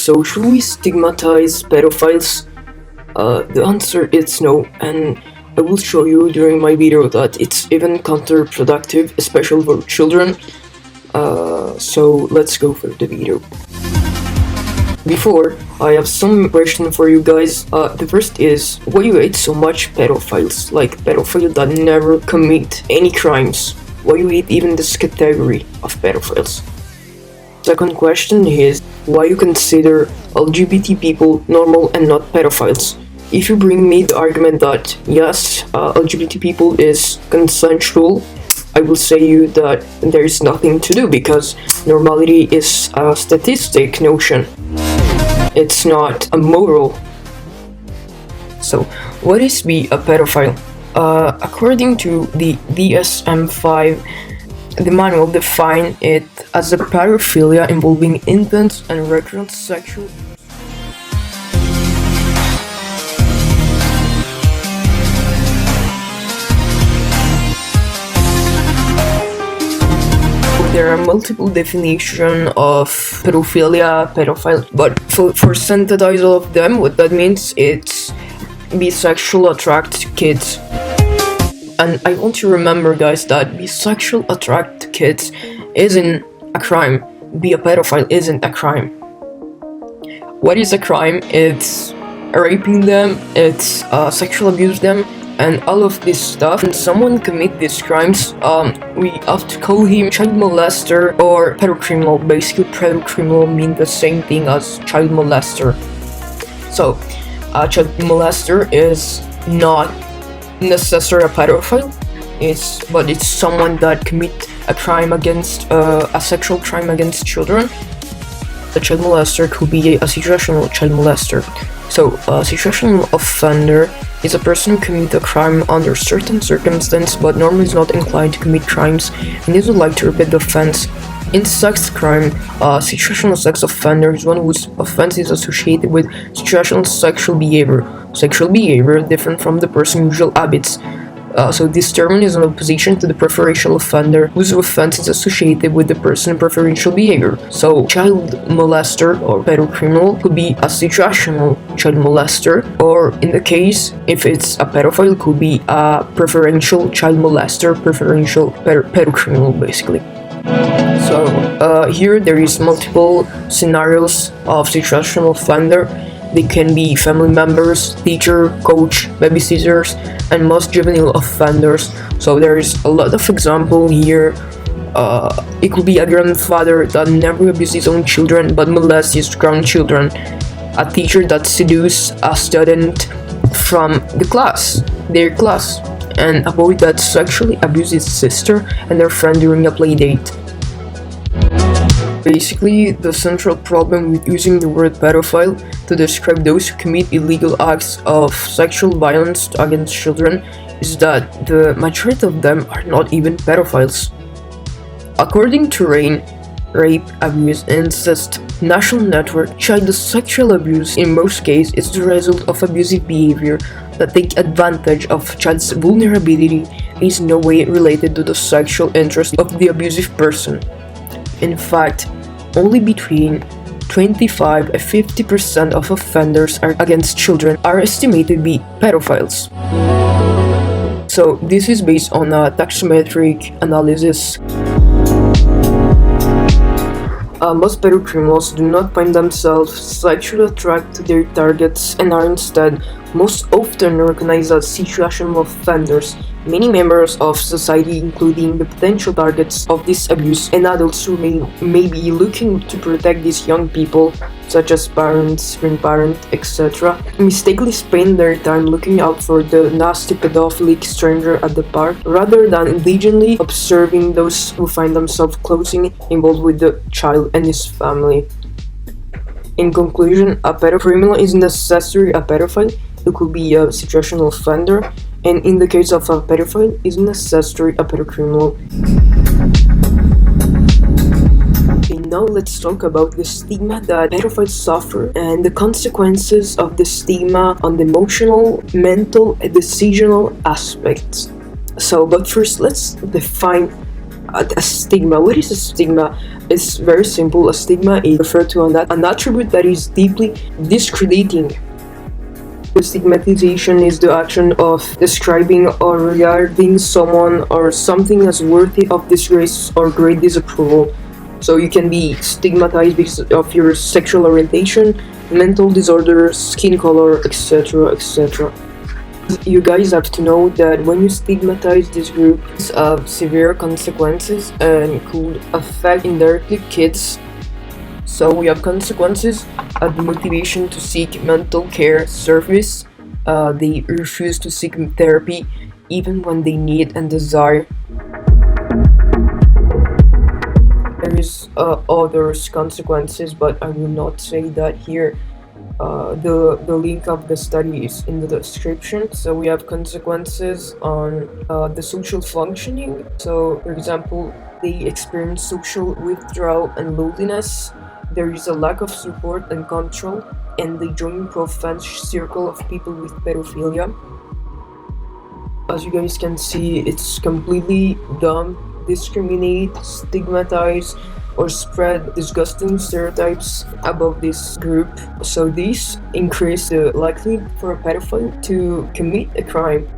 So should we stigmatize pedophiles? The answer is no, and I will show you during my video that it's even counterproductive, especially for children. So let's go for the video. Before, I have some questions for you guys. The first is, why you hate so much pedophiles? Like pedophiles that never commit any crimes. Why you hate even this category of pedophiles? Second question is, why you consider LGBT people normal and not pedophiles? If you bring me the argument that yes, LGBT people is consensual, I will say you that there is nothing to do because normality is a statistic notion. It's not a moral. So, what is be a pedophile? According to the DSM-5, the manual defines it as a paraphilia involving intense and recurrent sexual. There are multiple definitions of pedophilia, pedophile, but for synthesize all of them, what that means it's bisexual attract kids. And I want you to remember, guys, that bisexual attract to kids isn't a crime. Be a pedophile isn't a crime. What is a crime? It's raping them, it's sexual abuse them, and all of this stuff. When someone commit these crimes, we have to call him child molester or pedocriminal. Basically, pedocriminal means the same thing as child molester. So, a child molester is not necessarily a pedophile, but it's someone that commit a crime against a sexual crime against children. The child molester could be a situational child molester. So a situational offender is a person who commits a crime under certain circumstances but normally is not inclined to commit crimes and is would like to repeat the offense. In sex crime, a situational sex offender is one whose offense is associated with situational sexual behavior. Sexual behavior different from the person's usual habits. So this term is in opposition to the preferential offender, whose offense is associated with the person's preferential behavior. So child molester or pedocriminal could be a situational child molester, or in the case, if it's a pedophile, could be a preferential child molester, preferential pedocriminal, basically. So here there is multiple scenarios of situational offender. They can be family members, teacher, coach, babysitters, and most juvenile offenders. So there is a lot of example here. It could be a grandfather that never abuses his own children but molests his grandchildren. A teacher that seduces a student from their class, and a boy that sexually abuses his sister and their friend during a play date. Basically, the central problem with using the word pedophile to describe those who commit illegal acts of sexual violence against children is that the majority of them are not even pedophiles. According to RAIN, Rape, Abuse, Incest National Network, child sexual abuse in most cases is the result of abusive behavior that takes advantage of child's vulnerability and is in no way related to the sexual interest of the abusive person. In fact, only between 25 and 50% of offenders against children are estimated to be pedophiles. So this is based on a taxometric analysis. Most pedocriminals do not find themselves sexually attracted to their targets and are instead most often recognized as situational offenders. Many members of society, including the potential targets of this abuse and adults who may be looking to protect these young people, such as parents, grandparents, etc., mistakenly spend their time looking out for the nasty pedophilic stranger at the park, rather than diligently observing those who find themselves closely involved with the child and his family. In conclusion, a pedocriminal isn't necessarily a pedophile. It could be a situational offender, and in the case of a pedophile, isn't necessarily a pedocriminal. Okay, now let's talk about the stigma that pedophiles suffer and the consequences of the stigma on the emotional, mental, and decisional aspects. But first, let's define A stigma. What is a stigma? It's very simple. A stigma is referred to an attribute that is deeply discrediting. Stigmatization is the action of describing or regarding someone or something as worthy of disgrace or great disapproval. So you can be stigmatized because of your sexual orientation, mental disorders, skin color, etc., etc. You guys have to know that when you stigmatize this group, it's have severe consequences and could affect indirectly kids. So we have consequences of the motivation to seek mental care service. They refuse to seek therapy even when they need and desire. There is other consequences, but I will not say that here. The link of the study is in the description. So we have consequences on the social functioning. So, for example, they experience social withdrawal and loneliness. There is a lack of support and control, and they join a profound circle of people with pedophilia. As you guys can see, it's completely dumb, discriminate, stigmatize, or spread disgusting stereotypes about this group. So these increase the likelihood for a pedophile to commit a crime.